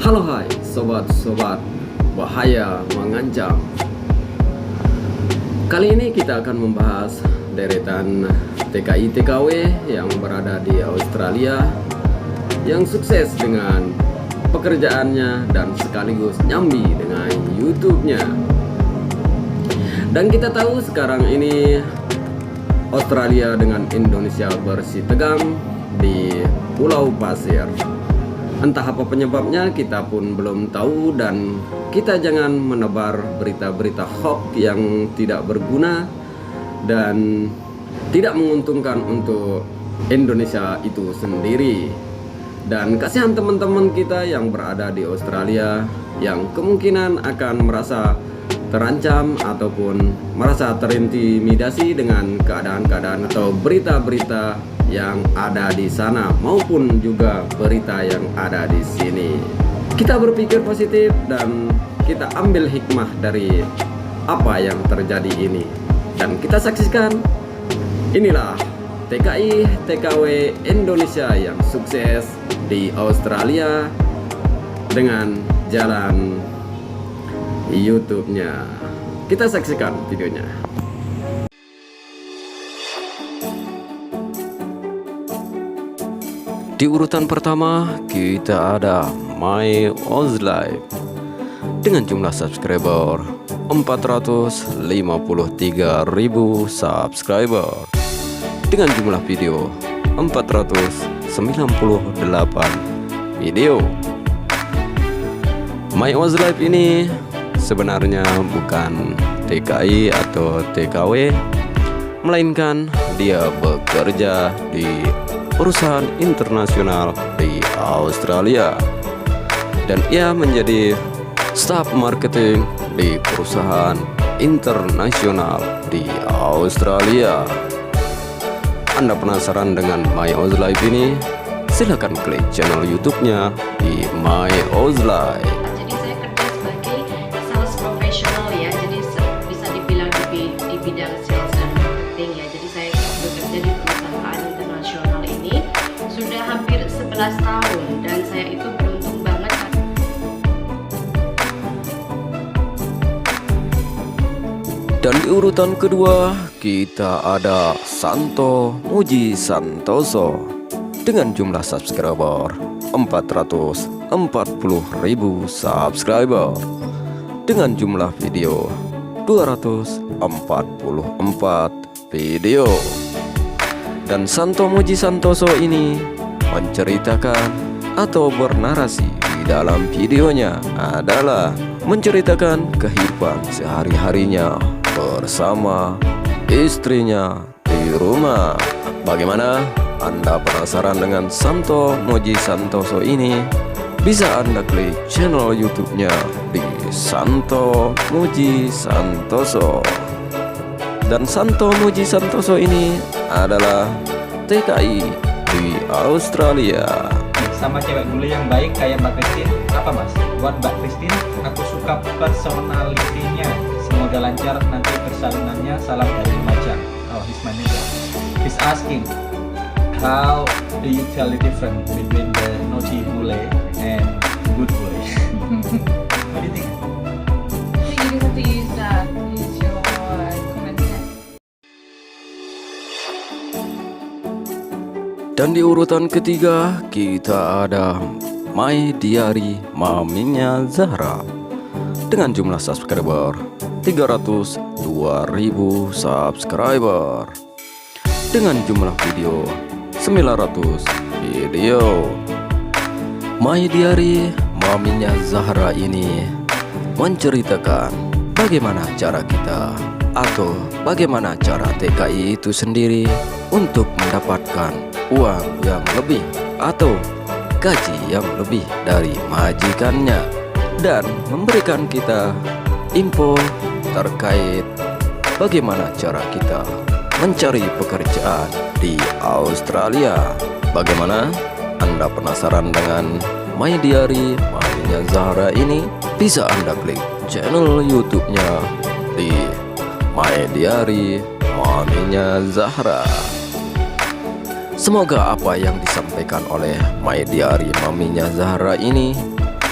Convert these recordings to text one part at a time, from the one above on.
Halo hai sobat-sobat bahaya mengancam. Kali ini kita akan membahas deretan TKI TKW yang berada di Australia yang sukses dengan pekerjaannya dan sekaligus nyambi dengan YouTube-nya. Dan kita tahu sekarang ini Australia dengan Indonesia bersih tegang di Pulau Pasir. Entah apa penyebabnya kita pun belum tahu, dan kita jangan menebar berita-berita hoax yang tidak berguna dan tidak menguntungkan untuk Indonesia itu sendiri. Dan kasihan teman-teman kita yang berada di Australia yang kemungkinan akan merasa terancam ataupun merasa terintimidasi dengan keadaan-keadaan atau berita-berita yang ada di sana maupun juga berita yang ada di sini. Kita berpikir positif dan kita ambil hikmah dari apa yang terjadi ini, dan kita saksikan. Inilah TKI TKW Indonesia yang sukses di Australia dengan jalan YouTube-nya. Kita saksikan videonya. Di urutan pertama kita ada My Oz Live dengan jumlah subscriber 453.000 subscriber dengan jumlah video 498 video. My Oz Live ini sebenarnya bukan TKI atau TKW, melainkan dia bekerja di perusahaan internasional di Australia, dan ia menjadi staf marketing di perusahaan internasional di Australia. Anda penasaran dengan My Oz Live ini? Silahkan klik channel YouTube-nya di My Oz Live. Jadi saya kerja sebagai sales professional ya, jadi bisa dibilang di bidang sales dan marketing ya. Jadi saya bekerja di perusahaan internasional ini sudah hampir 11 tahun, dan saya itu beruntung banget. Dan di urutan kedua kita ada Santo Muji Santoso dengan jumlah subscriber 440.000 subscriber dengan jumlah video 244 video. Dan Santo Muji Santoso ini menceritakan atau bernarasi di dalam videonya adalah menceritakan kehidupan sehari-harinya bersama istrinya di rumah. Bagaimana? Anda penasaran dengan Santo Muji Santoso ini? Bisa Anda klik channel YouTube-nya di Santo Muji Santoso. Dan Santo Muji Santoso ini adalah TKI di Australia. Sama cewek bule yang baik kayak Mbak Christine, apa mas? Buat Mbak Christine, aku suka personalitinya. Semoga lancar nanti persalinannya. Salam dari Lumajang. Oh, he's my neighbor. He's asking, how do you tell the difference between the naughty bule and good bule? What do you think? I think you have to use your common sense. Dan di urutan ketiga kita ada My Diary Maminya Zahra dengan jumlah subscriber 302.000 subscriber dengan jumlah video 900 video. My Diary Maminya Zahra ini menceritakan bagaimana cara kita atau bagaimana cara TKI itu sendiri untuk mendapatkan uang yang lebih atau gaji yang lebih dari majikannya, dan memberikan kita info terkait bagaimana cara kita mencari pekerjaan di Australia. Bagaimana? Anda penasaran dengan My Diary Maminya Zahra ini? Bisa Anda klik channel YouTube-nya di My Diary Maminya Zahra. Semoga apa yang disampaikan oleh My Diary Maminya Zahra ini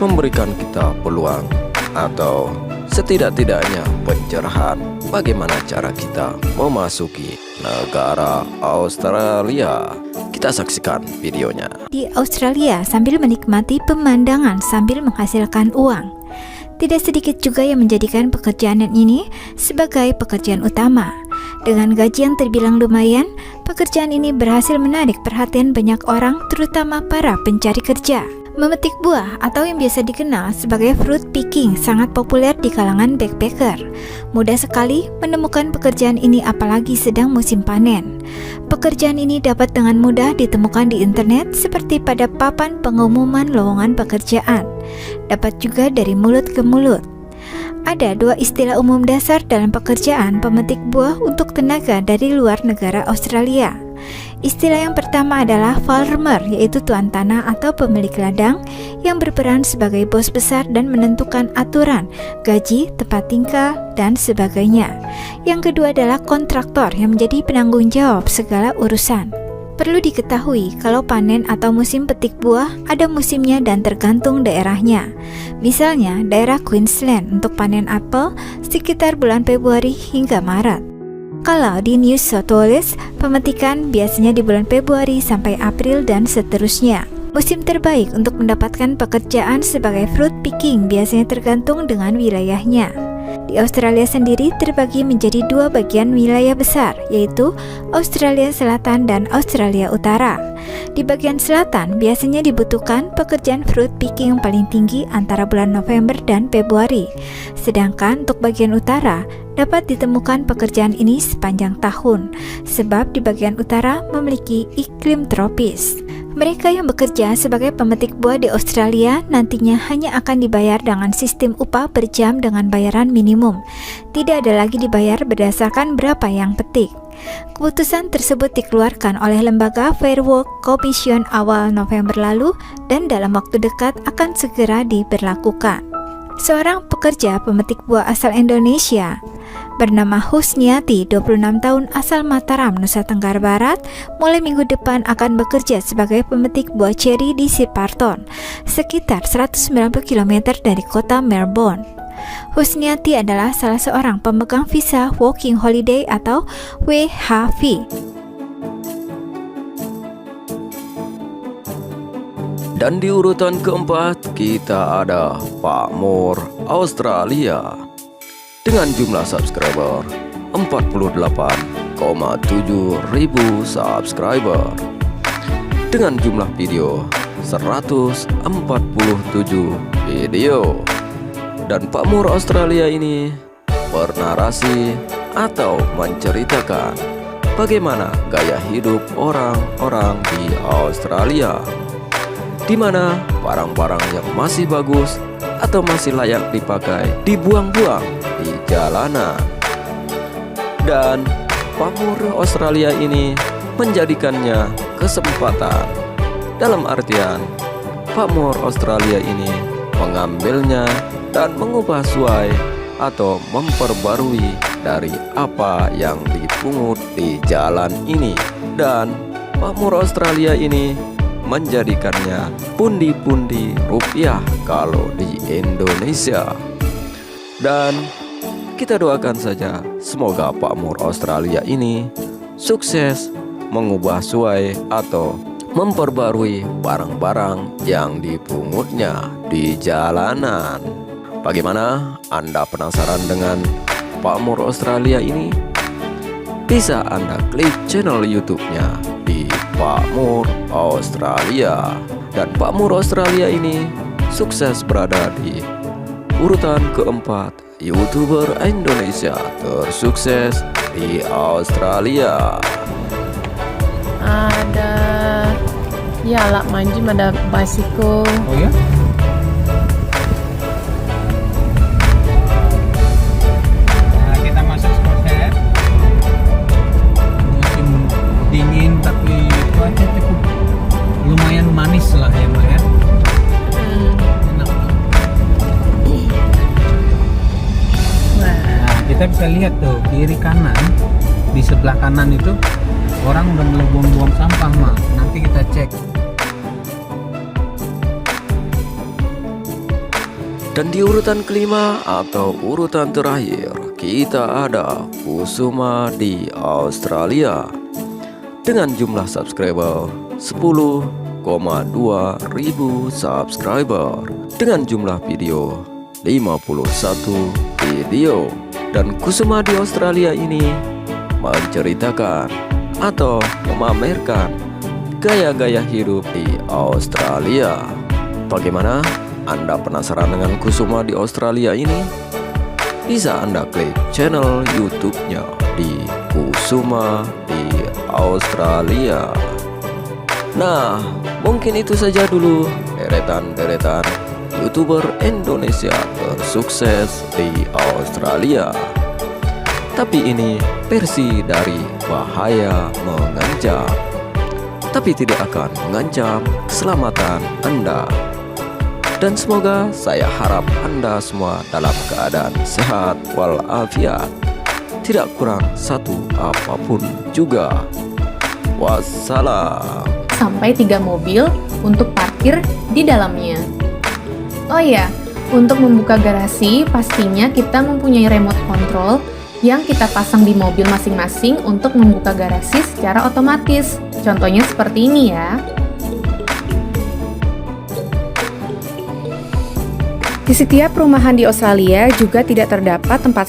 memberikan kita peluang atau setidak-tidaknya pencerahan bagaimana cara kita memasuki negara Australia. Kita saksikan videonya. Di Australia sambil menikmati pemandangan sambil menghasilkan uang. Tidak sedikit juga yang menjadikan pekerjaan ini sebagai pekerjaan utama. Dengan gaji yang terbilang lumayan, pekerjaan ini berhasil menarik perhatian banyak orang, terutama para pencari kerja. Memetik buah atau yang biasa dikenal sebagai fruit picking sangat populer di kalangan backpacker. Mudah sekali menemukan pekerjaan ini apalagi sedang musim panen. Pekerjaan ini dapat dengan mudah ditemukan di internet seperti pada papan pengumuman lowongan pekerjaan. Dapat juga dari mulut ke mulut. Ada dua istilah umum dasar dalam pekerjaan pemetik buah untuk tenaga dari luar negara Australia. Istilah yang pertama adalah farmer, yaitu tuan tanah atau pemilik ladang yang berperan sebagai bos besar dan menentukan aturan, gaji, tempat tinggal, dan sebagainya. Yang kedua adalah kontraktor yang menjadi penanggung jawab segala urusan. Perlu diketahui kalau panen atau musim petik buah ada musimnya dan tergantung daerahnya. Misalnya daerah Queensland untuk panen apel sekitar bulan Februari hingga Maret. Kalau di New South Wales, pemetikan biasanya di bulan Februari sampai April dan seterusnya. Musim terbaik untuk mendapatkan pekerjaan sebagai fruit picking biasanya tergantung dengan wilayahnya. Di Australia sendiri terbagi menjadi dua bagian wilayah besar, yaitu Australia Selatan dan Australia Utara. Di bagian selatan biasanya dibutuhkan pekerjaan fruit picking yang paling tinggi antara bulan November dan Februari. Sedangkan untuk bagian utara dapat ditemukan pekerjaan ini sepanjang tahun, sebab di bagian utara memiliki iklim tropis. Mereka yang bekerja sebagai pemetik buah di Australia nantinya hanya akan dibayar dengan sistem upah per jam dengan bayaran minimum. Tidak ada lagi dibayar berdasarkan berapa yang petik. Keputusan tersebut dikeluarkan oleh lembaga Fair Work Commission awal November lalu dan dalam waktu dekat akan segera diberlakukan. Seorang pekerja pemetik buah asal Indonesia bernama Husniati, 26 tahun, asal Mataram, Nusa Tenggara Barat, mulai minggu depan akan bekerja sebagai pemetik buah ceri di Shepparton, sekitar 190 km dari kota Melbourne. Husniati adalah salah seorang pemegang visa Working Holiday atau WHV. Dan di urutan keempat kita ada Pak Mur Australia dengan jumlah subscriber 48,7 ribu subscriber, dengan jumlah video 147 video. Dan Pak Mur Australia ini bernarasi atau menceritakan bagaimana gaya hidup orang-orang di Australia, di mana barang-barang yang masih bagus atau masih layak dipakai dibuang-buang di jalanan. Dan Pak Mur Australia ini menjadikannya kesempatan, dalam artian Pak Mur Australia ini mengambilnya dan mengubah suai atau memperbarui dari apa yang dipungut di jalan ini. Dan Pak Mur Australia ini menjadikannya pundi-pundi rupiah kalau di Indonesia. Dan kita doakan saja semoga Pak Mur Australia ini sukses mengubah suai atau memperbarui barang-barang yang dipungutnya di jalanan. Bagaimana? Anda penasaran dengan Pak Mur Australia ini? Bisa Anda klik channel YouTube-nya di Pak Mur Australia. Dan Pak Mur Australia ini sukses berada di urutan keempat YouTuber Indonesia tersukses di Australia. Ada ya Lak Manjim, ada bicycle. Oh ya? Nah, kita masuk Sporthead. Musim dingin tapi cuaca cukup lumayan manis lah ya Mbak ya. Enak. Nah, kita bisa lihat tuh kiri kanan, di sebelah kanan itu orang udah mulai buang-buang sampah mah. Nanti kita cek. Dan di urutan kelima atau urutan terakhir, kita ada Kusuma di Australia dengan jumlah subscriber 10,2 ribu subscriber dengan jumlah video 51 video. Dan Kusuma di Australia ini menceritakan atau memamerkan gaya-gaya hidup di Australia. Bagaimana? Anda penasaran dengan Kusuma di Australia ini? Bisa Anda klik channel YouTube-nya di Kusuma di Australia. Nah, mungkin itu saja dulu deretan-deretan YouTuber Indonesia tersukses di Australia. Tapi ini versi dari bahaya mengancam, tapi tidak akan mengancam keselamatan Anda. Dan semoga saya harap Anda semua dalam keadaan sehat walafiat, tidak kurang satu apapun juga. Wassalam. Sampai 3 mobil untuk parkir di dalamnya. Oh ya, untuk membuka garasi pastinya kita mempunyai remote control yang kita pasang di mobil masing-masing untuk membuka garasi secara otomatis. Contohnya seperti ini ya. Di setiap perumahan di Australia juga tidak terdapat tempat